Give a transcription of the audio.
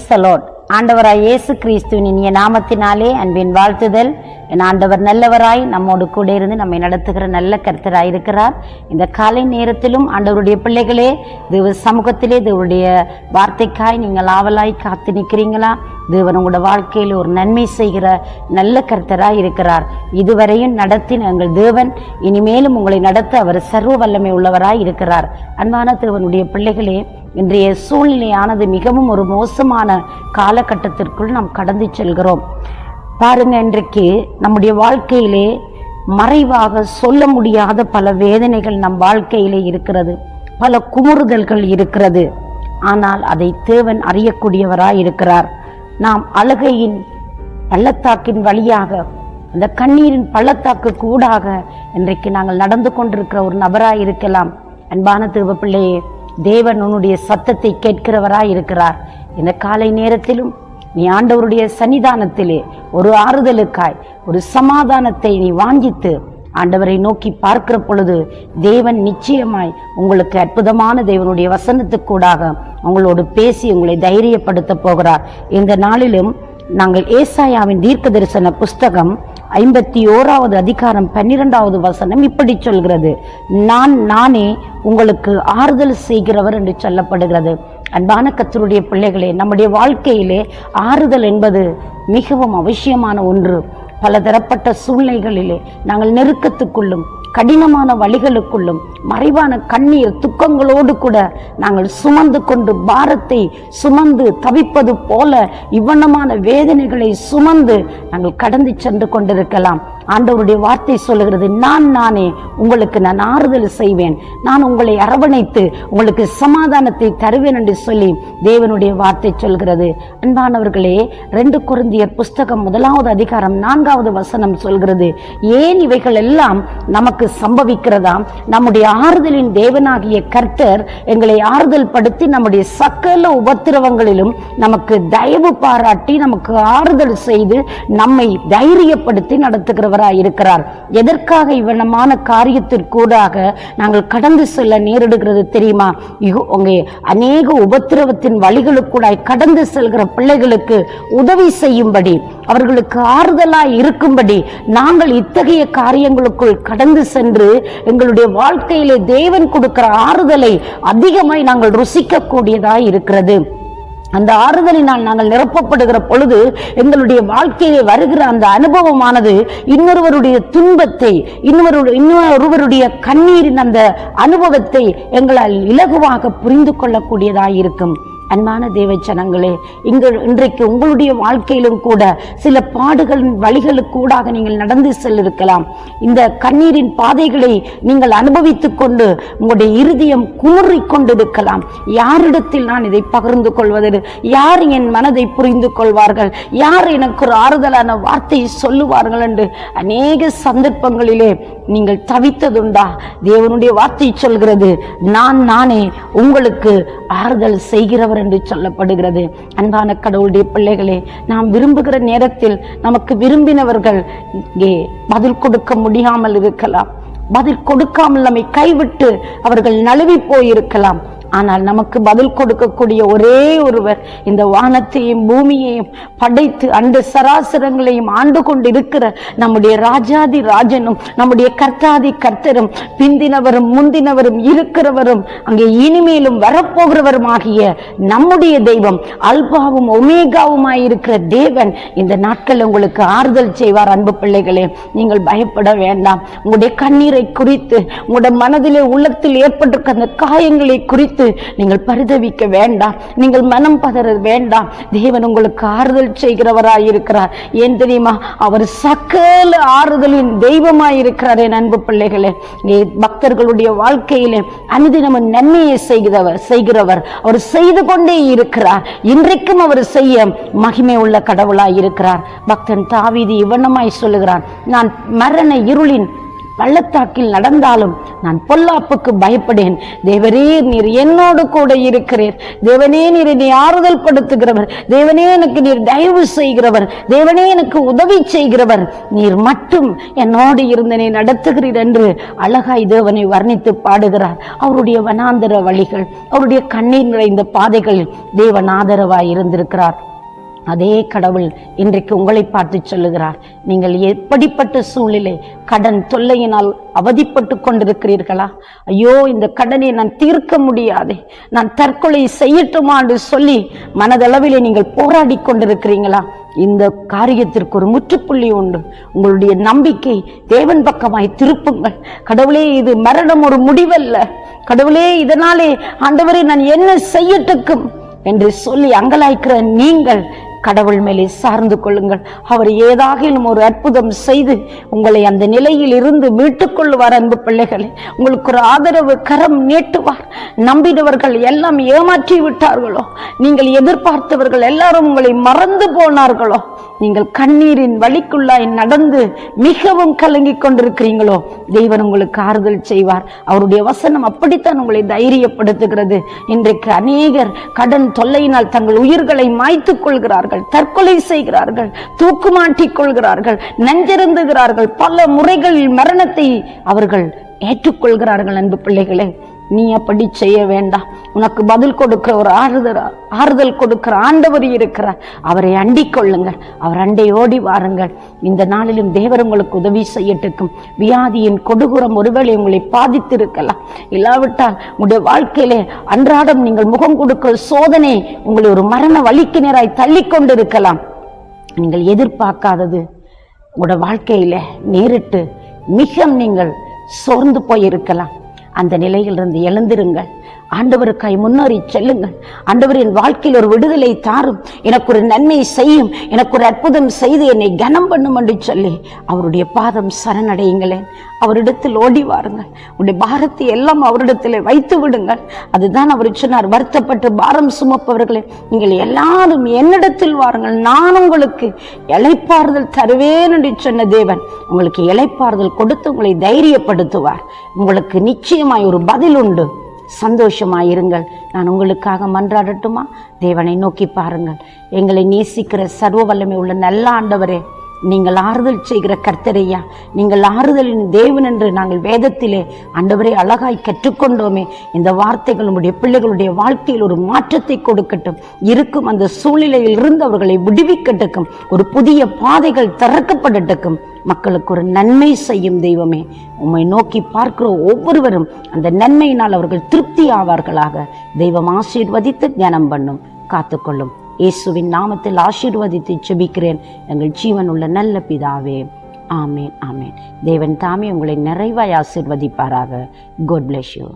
Praise the Lord. ஆண்டவராய் இயேசு கிறிஸ்துவின் இனிய நாமத்தினாலே அன்பின் வாழ்த்துதல். என் ஆண்டவர் நல்லவராய் நம்மோடு கூட இருந்து நம்மை நடத்துகிற நல்ல கர்த்தராய் இருக்கிறார். இந்த காலை நேரத்திலும் ஆண்டவருடைய பிள்ளைகளே, தேவ சமூகத்திலே தேவனுடைய வார்த்தைக்காய் நீங்கள் ஆவலாய் காத்து நிற்கிறீங்களா? தேவன் உங்களோட வாழ்க்கையில் ஒரு நன்மை செய்கிற நல்ல கர்த்தராய் இருக்கிறார். இதுவரையும் நடத்தின எங்கள் தேவன் இனிமேலும் உங்களை நடத்த அவர் சர்வ வல்லமை உள்ளவராய் இருக்கிறார். அன்பான தேவனுடைய பிள்ளைகளே, இன்றைய சூழ்நிலையானது மிகவும் ஒரு மோசமான காலகட்டத்திற்குள் நாம் கடந்து செல்கிறோம். பாருங்க, இன்றைக்கு நம்முடைய வாழ்க்கையிலே மறைவாக சொல்ல முடியாத பல வேதனைகள் நம் வாழ்க்கையிலே இருக்கிறது, பல குமுறுதல்கள் இருக்கிறது. ஆனால் அதை தேவன் அறியக்கூடியவராய் இருக்கிறார். நாம் அழுகையின் பள்ளத்தாக்கின் வழியாக, அந்த கண்ணீரின் பள்ளத்தாக்கு கூடாக இன்றைக்கு நாங்கள் நடந்து கொண்டிருக்கிற ஒரு நபராய் இருக்கலாம். அன்பான தேவ பிள்ளையே, தேவன் உன்னுடைய சத்தத்தை கேட்கிறவராய் இருக்கிறார். இந்த காலை நேரத்திலும் நீ ஆண்டவருடைய சன்னிதானத்திலே ஒரு ஆறுதலுக்காய், ஒரு சமாதானத்தை நீ வாஞ்சித்து ஆண்டவரை நோக்கி பார்க்கிற பொழுது தேவன் நிச்சயமாய் உங்களுக்கு அற்புதமான தேவனுடைய வசனத்துக்கூடாக உங்களோடு பேசி உங்களை தைரியப்படுத்த போகிறார். இந்த நாளிலும் நாங்கள் ஏசாயாவின் தீர்க்க தரிசன புஸ்தகம் 51வது அதிகாரம் 12வது வசனம் இப்படி சொல்கிறது: நானே உங்களுக்கு ஆறுதல் செய்கிறவர் என்று சொல்லப்படுகிறது. அன்பான கர்த்தருடைய பிள்ளைகளே, நம்முடைய வாழ்க்கையிலே ஆறுதல் என்பது மிகவும் அவசியமான ஒன்று. பலதரப்பட்ட சூழ்நிலைகளிலே நாங்கள் நெருக்கத்துக்குள்ளும் கடினமான வழிகளுக்குள்ளும் மறைவான கண்ணீர் துக்கங்களோடு கூட நாங்கள் சுமந்து கொண்டு பாரத்தை சுமந்து தவிப்பது போல இவ்வண்ணமான வேதனைகளை சுமந்து நாங்கள் கடந்து சென்று கொண்டிருக்கலாம். ஆண்டவருடைய வார்த்தை சொல்லுகிறது, நானே உங்களுக்கு நான் ஆறுதல் செய்வேன், நான் உங்களை அரவணைத்து உங்களுக்கு சமாதானத்தை தருவேன் என்று சொல்லி தேவனுடைய வார்த்தை சொல்கிறது. அன்பானவர்களே, 2 கொரிந்தியர் புஸ்தகம் 1வது அதிகாரம் 4வது வசனம் சொல்கிறது, ஏன் இவைகள் எல்லாம் நமக்கு சம்பவிக்கிறதாம்? நம்முடைய ஆறுதலின் தேவனாகிய கர்த்தர் எங்களை ஆறுதல் படுத்தி நம்முடைய சகல உபத்திரவங்களிலும் நமக்கு தயவு பாராட்டி நமக்கு ஆறுதல் செய்து நம்மை தைரியப்படுத்தி நடத்துகிறவர் இருக்கிறார். எதற்காக இவ்வளமான காரியத்திற்கூடாக நாங்கள் கடந்து செல்ல நேரிடுகிறது தெரியுமா? அநேக உபத்திரவத்தின் வழிகளுக்கூடாய் கடந்து செல்கிற பிள்ளைகளுக்கு உதவி செய்யும்படி, அவர்களுக்கு ஆறுதலாய் இருக்கும்படி நாங்கள் இத்தகைய காரியங்களுக்குள் கடந்து சென்று எங்களுடைய வாழ்க்கையிலே தேவன் கொடுக்கிற ஆறுதலை அதிகமாய் நாங்கள் ருசிக்க கூடியதாய் இருக்கிறது. அந்த ஆறுதலினால் நாங்கள் நிரப்பப்படுகிற பொழுது எங்களுடைய வாழ்க்கையிலே வருகிற அந்த அனுபவமானது இன்னொருவருடைய துன்பத்தை, இன்னொருவருடைய கண்ணீரின் அந்த அனுபவத்தை எங்களால் இலகுவாக புரிந்து கொள்ளக்கூடியதாயிருக்கும். அன்பான தேவ ஜனங்களே, இன்றைக்கு உங்களுடைய வாழ்க்கையிலும் கூட சில பாடுகளின் வழிகளுக்கூடாக நீங்கள் நடந்து செல்லிருக்கலாம். இந்த கண்ணீரின் பாதைகளை நீங்கள் அனுபவித்துக் கொண்டு உங்களுடைய இருதயம் குமுறிக் கொண்டிருக்கலாம். யாரிடத்தில் நான் இதை பகிர்ந்து கொள்வது? யார் என் மனதை புரிந்து கொள்வார்கள்? யார் எனக்கு ஒரு ஆறுதலான வார்த்தையை சொல்லுவார்கள் என்று அநேக சந்தர்ப்பங்களிலே நீங்கள் தவித்ததுண்டா? தேவனுடைய வார்த்தை சொல்கிறது, நானே உங்களுக்கு ஆறுதல் செய்கிறவர் என்று சொல்லப்படுகிறது. அன்பான கடவுளுடைய பிள்ளைகளே, நாம் விரும்புகிற நேரத்தில் நமக்கு விரும்பினவர்கள் இங்கே பதில் கொடுக்க முடியாமல் இருக்கலாம். பதில் கொடுக்காமல் நம்மை கைவிட்டு அவர்கள் நழுவி போயிருக்கலாம். ஆனால் நமக்கு பதில் கொடுக்கக்கூடிய ஒரே ஒருவர் இந்த வானத்தையும் பூமியையும் படைத்து அண்ட சராசரங்களையும் ஆண்டு கொண்டு இருக்கிற நம்முடைய ராஜாதி ராஜனும் நம்முடைய கர்த்தாதி கர்த்தரும் பிந்தினவரும் முந்தினவரும் இருக்கிறவரும் அங்கே இனிமேலும் வரப்போகிறவரும் ஆகிய நம்முடைய தெய்வம், அல்பாவும் ஒமேகாவுமாயிருக்கிற தேவன் இந்த நாட்கள் உங்களுக்கு ஆறுதல் செய்வார். அன்பு பிள்ளைகளே, நீங்கள் பயப்பட வேண்டாம். உங்களுடைய கண்ணீரை குறித்து, உங்களுடைய மனதிலே உள்ளத்தில் ஏற்பட்டிருக்க அந்த காயங்களை குறித்து நீங்கள் பரிதவிக்க வேண்டாம், நீங்கள் மனம் பதற வேண்டாம். தேவன் உங்களுக்கு ஆறுதல் செய்கிறவராயிருக்கிறார். ஏன் தெரியுமா? அவர் சகல ஆறுதலின் தெய்வமாயிருக்கிறார். என் அன்பு பிள்ளைகளே, பக்தர்களுடைய வாழ்க்கையிலே அனுதினமும் நன்மையை செய்கிறவர் அவர் செய்து கொண்டே இருக்கிறார். இன்றைக்கும் அவர் செய்ய மகிமை உள்ள கடவுளாய் இருக்கிறார். பக்தன் தாவீது இவ்வண்ணமாய் சொல்லுகிறான், நான் மரண இருளின் பள்ளத்தாக்கில் நடந்தாலும் நான் பொல்லாப்புக்கு பயப்படேன். தேவரே, நீர் என்னோடு கூட இருக்கிறீர். தேவனே, நீர் என்னை ஆறுதல் படுத்துகிறவர். தேவனே, எனக்கு நீர் தயவு செய்கிறவர். தேவனே, எனக்கு உதவி செய்கிறவர். நீர் மட்டும் என்னோடு இருந்தனை நடத்துகிறீர் என்று அழகாய் தேவனை வர்ணித்து பாடுகிறார். அவருடைய வனாந்தர வழிகள், அவருடைய கண்ணீர் நிறைந்த பாதைகளில் தேவன் ஆதரவாய் இருந்திருக்கிறார். அதே கடவுள் இன்றைக்கு உங்களை பார்த்து சொல்லுகிறார். நீங்கள் எப்படிப்பட்ட சூழ்நிலை, கடன் தொல்லையினால் அவதிப்பட்டு கொண்டிருக்கிறீர்களா? ஐயோ, இந்த கடனை நான் தீர்க்க முடியாதே, நான் தற்கொலை செய்யட்டுமா என்று சொல்லி மனதளவிலே நீங்கள் போராடி கொண்டிருக்கிறீங்களா? இந்த காரியத்திற்கு ஒரு முற்றுப்புள்ளி உண்டு. உங்களுடைய நம்பிக்கை தேவன் பக்கமாய் திருப்புங்கள். கடவுளே, இது மரணம் ஒரு முடிவல்ல. கடவுளே, இதனாலே ஆண்டவரே நான் என்ன செய்யட்டுக்கும் என்று சொல்லி அங்கலாய்க்கிற நீங்கள் கடவுள் மேலே சார்ந்து கொள்ளுங்கள். அவர் ஏதாகிலும் ஒரு அற்புதம் செய்து உங்களை அந்த நிலையில் இருந்து மீட்டுக் கொள்வார். அன்பு பிள்ளைகளே, உங்களுக்கு ஒரு ஆதரவு கரம் நீட்டுவார். நம்பினவர்கள் எல்லாம் ஏமாற்றி விட்டார்களோ, நீங்கள் எதிர்பார்த்தவர்கள் எல்லாரும் உங்களை மறந்து போனார்களோ, நீங்கள் கண்ணீரின் வழிக்குள்ளாய் நடந்து மிகவும் கலங்கி கொண்டிருக்கிறீங்களோ, தேவன் உங்களுக்கு ஆறுதல் செய்வார். அவருடைய வசனம் அப்படித்தான் உங்களை தைரியப்படுத்துகிறது. இன்றைக்கு அநேகர் கடன் தொல்லையினால் தங்கள் உயிர்களை மாய்த்துக் கொள்கிறார்கள், தற்கொலை செய்கிறார்கள், தூக்குமாட்டிக் கொள்கிறார்கள், நெஞ்செருந்துகிறார்கள். பல முறைகளில் மரணத்தை அவர்கள் ஏற்றுக்கொள்கிறார்கள். அன்பு பிள்ளைகளே, நீ அப்படி செய்ய வேண்டாம். உனக்கு பதில் கொடுக்கிற ஒரு ஆறுதல் கொடுக்கிற ஆண்டவர் இருக்கிறார். அவரை அண்டிக் கொள்ளுங்கள், அவர் அண்டை ஓடி வாருங்கள். இந்த நாளிலும் தேவர் உங்களுக்கு உதவி செய்யட்டுக்கும். வியாதியின் கொடுகுறம் ஒருவேளை உங்களை பாதித்திருக்கலாம். இல்லாவிட்டால் உங்களுடைய வாழ்க்கையிலே அன்றாடம் நீங்கள் முகம் கொடுக்கிற சோதனை உங்களை ஒரு மரண வலிக்கு நேராய் தள்ளி கொண்டிருக்கலாம். நீங்கள் எதிர்பார்க்காதது உங்களோட வாழ்க்கையில நேரிட்டு மிக நீங்கள் சோர்ந்து போயிருக்கலாம். அந்த நிலையிலிருந்து எழுந்திருங்கள். ஆண்டவருக்காய் முன்னேறி செல்லுங்கள். ஆண்டவர், என் வாழ்க்கையில் ஒரு விடுதலை தாரும், எனக்கு ஒரு நன்மை செய்யும், எனக்கு ஒரு அற்புதம் செய்து என்னை கனம் பண்ணும் என்று சொல்லி அவருடைய பாதம் சரணடையுங்களேன். அவரிடத்தில் ஓடி வாருங்கள். உடைய பாரத்தை எல்லாம் அவரிடத்தில் வைத்து விடுங்கள். அதுதான் அவர் சொன்னார், வருத்தப்பட்டு பாரம் சுமப்பவர்களே, நீங்கள் எல்லாரும் என்னிடத்தில் வாருங்கள், நான் உங்களுக்கு இளைப்பாறுதல் தருவேன் என்று சொன்ன தேவன் உங்களுக்கு இளைப்பாறுதல் கொடுத்து உங்களை தைரியப்படுத்துவார். உங்களுக்கு நிச்சயமாய் ஒரு பதில் உண்டு. சந்தோஷமாயிருங்கள். நான் உங்களுக்காக மன்றாடட்டுமா? தேவனை நோக்கி பாருங்கள். எங்களை நேசிக்கிற சர்வ வல்லமை உள்ள நல்ல ஆண்டவரே, நீங்கள் ஆறுதல் செய்கிற கர்த்தரையா, நீங்கள் ஆறுதலின் தேவன் என்று நாங்கள் வேதத்திலே ஆண்டவரே அழகாய் கற்றுக்கொண்டோமே. இந்த வார்த்தைகள் உடைய பிள்ளைகளுடைய வாழ்க்கையில் ஒரு மாற்றத்தை கொடுக்கட்டும். இருக்கும் அந்த சூழ்நிலையில் இருந்து அவர்களை விடுவிக்கட்டுக்கும். ஒரு புதிய பாதைகள் திறக்கப்படட்டுக்கும். மக்களுக்கு ஒரு நன்மை செய்யும் தெய்வமே, உம்மை நோக்கி பார்க்கிற ஒவ்வொருவரும் அந்த நன்மையினால் அவர்கள் திருப்தி ஆவார்களாக. தெய்வம் ஆசீர்வதித்து ஞானம் பண்ணும், காத்துக்கொள்ளும். இயேசுவின் நாமத்தில் ஆசீர்வதித்து ஜெபிக்கிறேன் எங்கள் ஜீவன் உள்ள நல்ல பிதாவே. ஆமேன், ஆமேன். தேவன் தாமே உங்களை நிறைவாய் ஆசீர்வதிப்பாராக. God bless you.